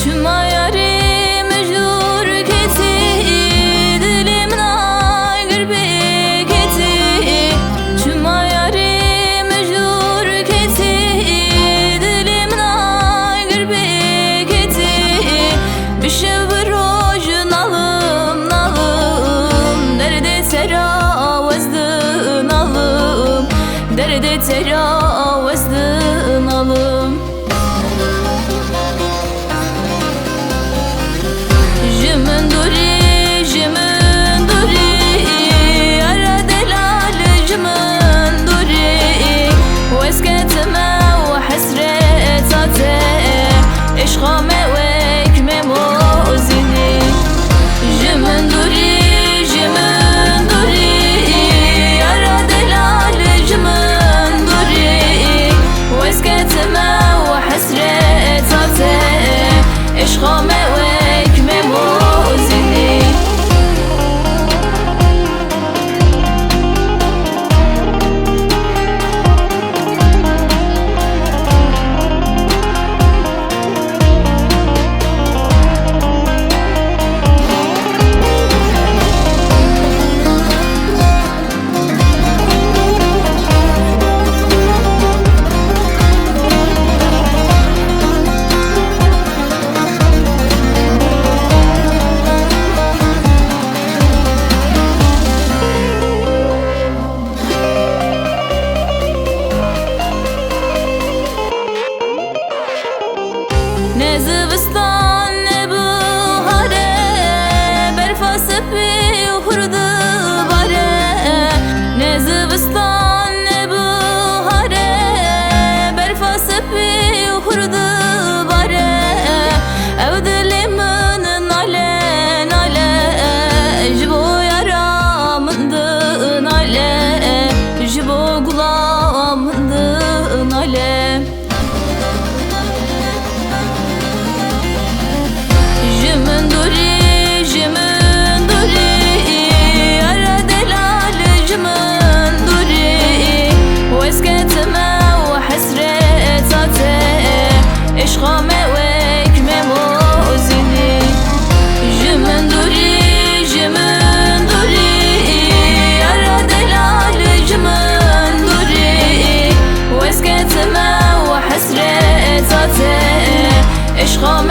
Çuma yari mecdur keti, dilimin aygır beketi. Çuma yari mecdur keti, dilimin aygır beketi. Bir şevr rojun alım nalım, derde teravezdin alım, derde teravezdin alım. Ne zivistan ne bahare, berfası bir hurdu bare. Ne zivistan ne bahare, berfası bir hurdu bare. Ev dilimin nale nale, jibo yaramındı nale, jibo gulamındı nale. عشقا